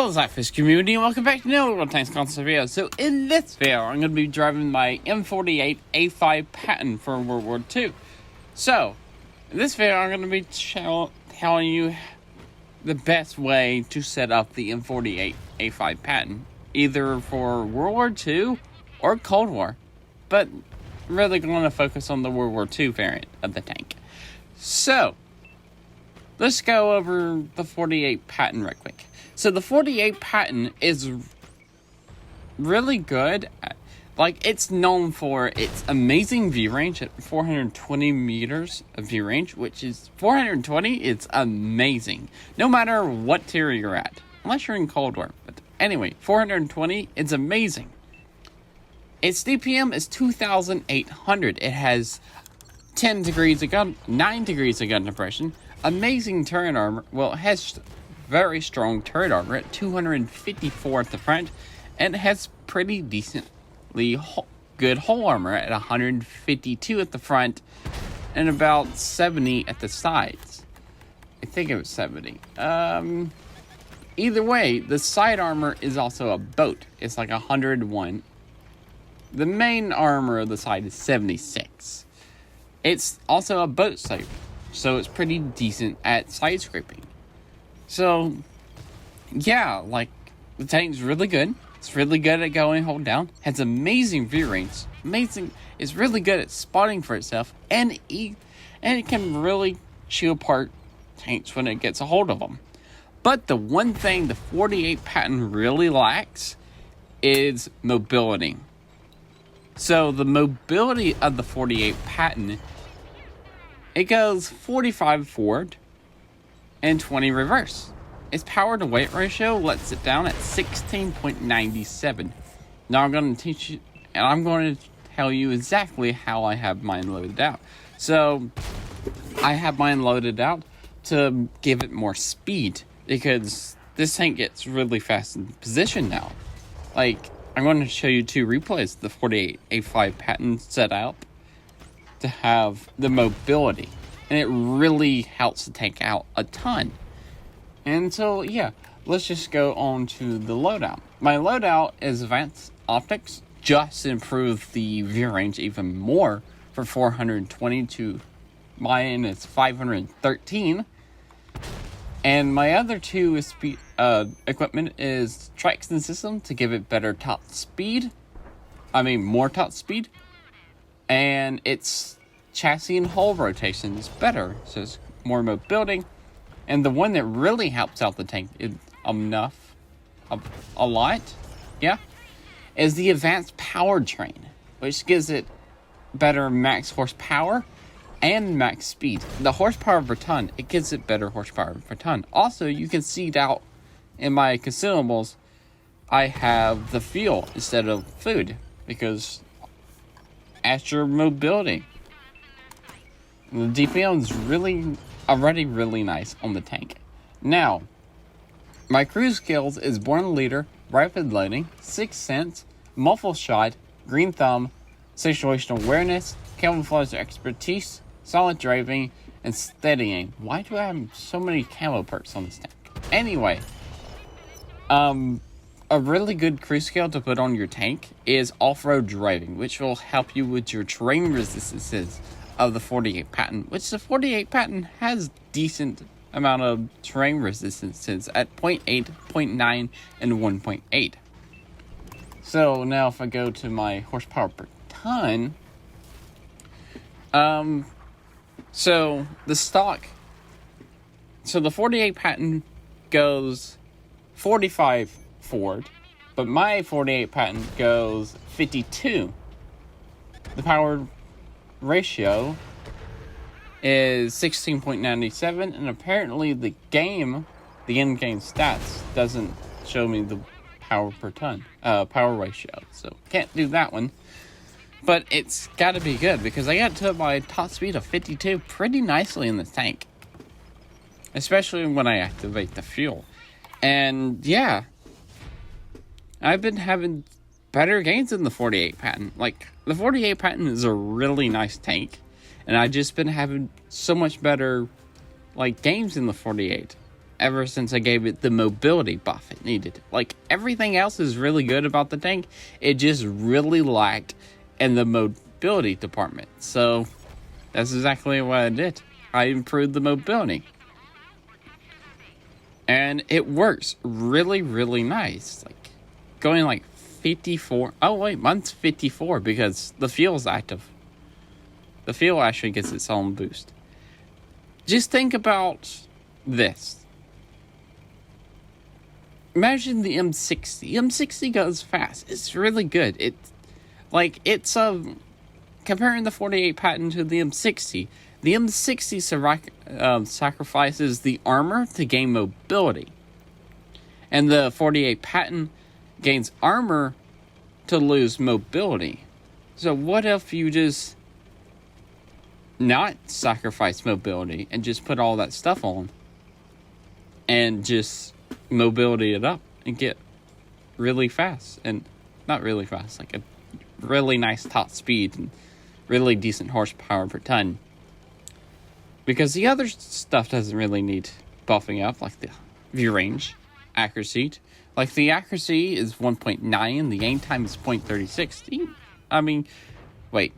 Hello SLAPAFISH community and welcome back to another World Tanks Console video. So in this video I'm going to be driving my M48A5 Patton for World War II. So in this video I'm going to be telling you the best way to set up the M48A5 Patton, either for World War II or Cold War, but I'm really going to focus on the World War II variant of the tank. So let's go over the 48 Patton right quick. So the 48 Patton is really good. It's known for its amazing view range at 420 meters of view range, which is 420. It's amazing, no matter what tier you're at, unless you're in Cold War. But anyway, 420, it's amazing. Its DPM is 2,800. It has 10 degrees of gun, 9 degrees of gun depression, amazing turret armor. Well, it has very strong turret armor at 254 at the front, and it has pretty decently good hull armor at 152 at the front and about 70 at the sides. I think it was 70. Either way, the side armor is also a boat. It's like 101. The main armor of the side is 76. It's also a boat saver, so it's pretty decent at side scraping. So, yeah, the tank's really good. It's really good at going hold down. Has amazing view range. Amazing. It's really good at spotting for itself, and it can really chew apart tanks when it gets a hold of them. But the one thing the 48 Patton really lacks is mobility. So the mobility of the 48 Patton, it goes 45 forward and 20 reverse. Its power to weight ratio lets it down at 16.97. Now I'm going to teach you, and I'm going to tell you exactly how I have mine loaded out. So I have mine loaded out to give it more speed, because this tank gets really fast in position now. I'm going to show you two replays of the 48A5 Patton set up to have the mobility, and it really helps the tank out a ton. And so, yeah, let's just go on to the loadout. My loadout is advanced optics, just to improve the view range even more for 420 to mine is 513. And my other two is equipment is traction system to give it better top speed. More top speed. And its chassis and hull rotation is better, so it's more mobility. And the one that really helps out the tank a lot, is the advanced powertrain, which gives it better max horsepower and max speed. The horsepower per ton, it gives it better horsepower per ton. Also, you can see it out in my consumables. I have the fuel instead of food, because extra mobility. The DPM is already really nice on the tank. Now, my cruise skills is Born Leader, Rapid Loading, Sixth Sense, Muffle Shot, Green Thumb, Situational Awareness, Camouflage Expertise, Solid Driving, and Steadying. Why do I have so many camo perks on this tank? Anyway, a really good cruise skill to put on your tank is Off-Road Driving, which will help you with your terrain resistances of the 48 Patton, which the 48 Patton has decent amount of terrain resistances at 0.8, 0.9, and 1.8. So now if I go to my horsepower per ton, so the 48 Patton goes 45 forward, but my 48 Patton goes 52. The power ratio is 16.97, and apparently the in-game stats doesn't show me the power per ton, power ratio, so can't do that one. But it's got to be good, because I got to my top speed of 52 pretty nicely in this tank, especially when I activate the fuel. And yeah, I've been having better gains than the 48 Patton. The 48 Patton is a really nice tank, and I've just been having so much better games in the 48. ever since I gave it the mobility buff it needed. Like, everything else is really good about the tank. It just really lacked in the mobility department. So, that's exactly what I did. I improved the mobility. And it works really, really nice. Like, going like 54. Oh, wait, mine's 54 because the fuel's active. The fuel actually gets its own boost. Just think about this. Imagine the M60. The M60 goes fast. It's really good. It's comparing the 48 Patton to the M60. The M60 sacrifices the armor to gain mobility, and the 48 Patton gains armor to lose mobility. So what if you just not sacrifice mobility and just put all that stuff on and just mobility it up and get really fast, and not really fast, like a really nice top speed and really decent horsepower per ton, because the other stuff doesn't really need buffing up, like the view range, accuracy. Like, the accuracy is 1.9, the aim time is 0.36. I mean, wait,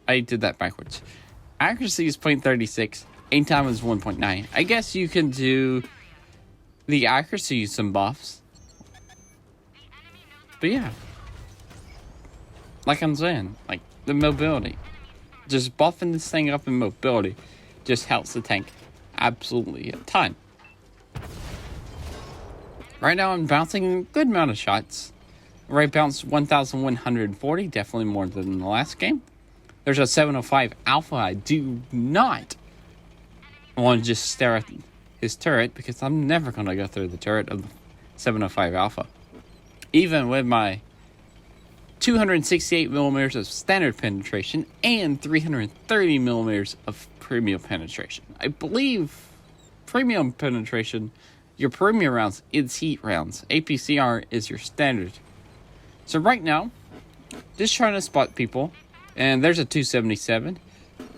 I did that backwards. Accuracy is 0.36, aim time is 1.9. I guess you can do the accuracy some buffs. But yeah. Like I'm saying, like, the mobility. Just buffing this thing up in mobility just helps the tank absolutely a ton. Right now I'm bouncing a good amount of shots. Right, bounced 1,140, definitely more than the last game. There's a 705 Alpha. I do not want to just stare at his turret, because I'm never going to go through the turret of the 705 Alpha. Even with my 268 millimeters of standard penetration and 330 millimeters of premium penetration. I believe premium penetration, your premium rounds is heat rounds. APCR is your standard. So right now, just trying to spot people. And there's a 277.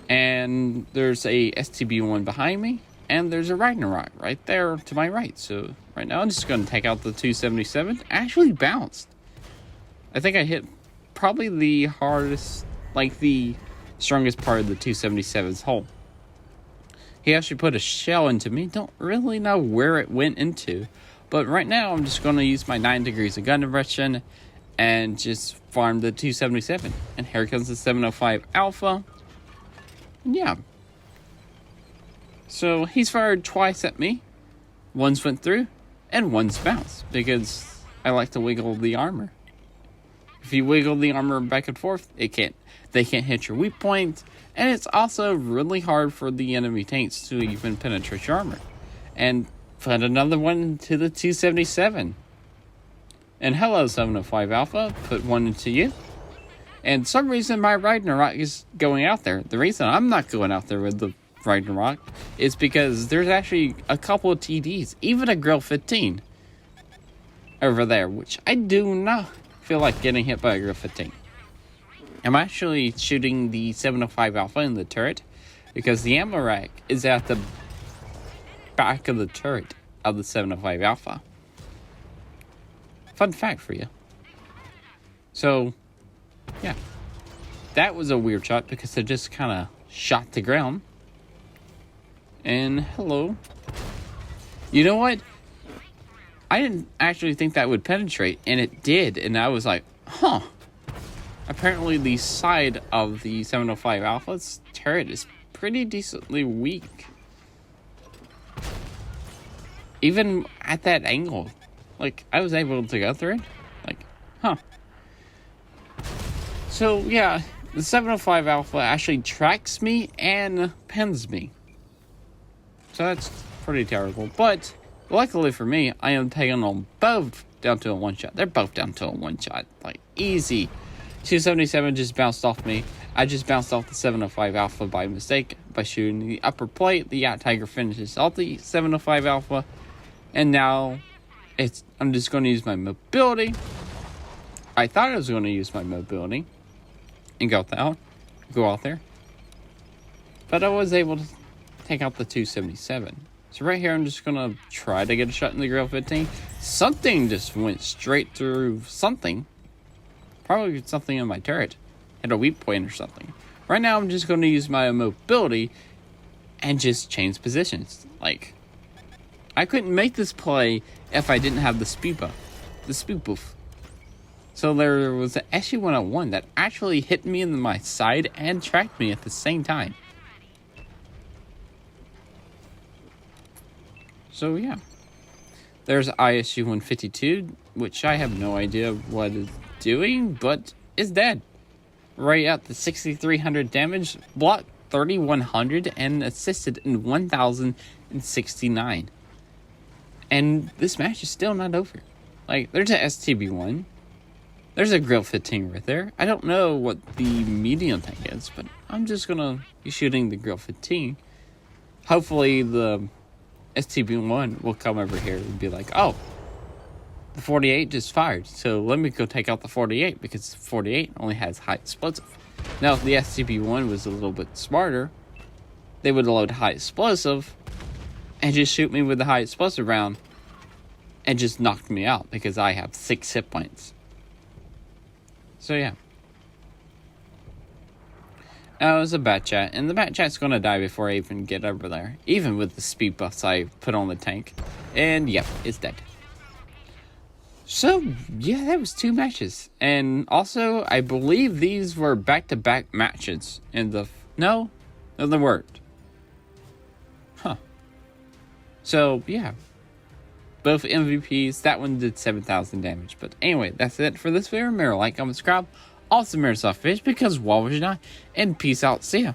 And there's a STB1 behind me. And there's a Ragnarok right there to my right. So right now I'm just going to take out the 277. Actually bounced. I think I hit probably the hardest, like the strongest part of the 277's hull. He actually put a shell into me. Don't really know where it went into. But right now I'm just going to use my 9 degrees of gun direction and just farm the 277. And here comes the 705 Alpha. Yeah. So he's fired twice at me. One's went through and one's bounced, because I like to wiggle the armor. If you wiggle the armor back and forth, they can't hit your weak point, and it's also really hard for the enemy tanks to even penetrate your armor. And put another one to the 277. And hello, 705 Alpha, put one into you. And some reason my Ragnarok is going out there. The reason I'm not going out there with the Ragnarok is because there's actually a couple of TDs, even a Grill 15 over there, which I do not feel like getting hit by a Grill 15. I'm actually shooting the 705 Alpha in the turret because the ammo rack is at the back of the turret of the 705 Alpha. Fun fact for you. So, yeah. That was a weird shot because it just kind of shot the ground. And hello. You know what? I didn't actually think that would penetrate, and it did. And I was like, huh. Apparently the side of the 705 Alpha's turret is pretty decently weak. Even at that angle. Like, I was able to go through it. Like, huh. So, yeah. The 705 Alpha actually tracks me and pins me. So that's pretty terrible. But luckily for me, I am taking them both down to a one-shot. They're both down to a one-shot. Like, easy. 277 just bounced off me. I just bounced off the 705 Alpha by mistake by shooting the upper plate. The Yacht Tiger finishes off the 705 Alpha. And now I'm just going to use my mobility. I thought I was going to use my mobility and go out there. But I was able to take out the 277. So right here, I'm just going to try to get a shot in the grill 15. Something just went straight through something. Probably something in my turret. Hit a weak point or something. Right now, I'm just going to use my mobility and just change positions. Like, I couldn't make this play if I didn't have the speed buff. The speed buff. So there was an SU-101 that actually hit me in my side and tracked me at the same time. So yeah. There's ISU-152, which I have no idea what it's doing, but is dead. Right at the 6,300 damage, blocked 3,100, and assisted in 1,069. And this match is still not over. Like, there's a STB-1. There's a Grill 15 right there. I don't know what the medium tank is, but I'm just gonna be shooting the Grill 15. Hopefully the STB-1 will come over here and be like, oh, the 48 just fired, so let me go take out the 48, because the 48 only has high explosive. Now, if the STB-1 was a little bit smarter, they would load high explosive and just shoot me with the high explosive round and just knock me out, because I have 6 hit points. So yeah. Now, it was a bat chat, and the bat chat's gonna die before I even get over there, even with the speed buffs I put on the tank. And yep, it's dead. So, yeah, that was 2 matches. And also, I believe these were back-to-back matches in the... No, they weren't. Huh. So, yeah. Both MVPs. That one did 7,000 damage. But anyway, that's it for this video. Remember, like, comment, subscribe. Also, SLAPAFISH, because why would you not? And peace out. See ya.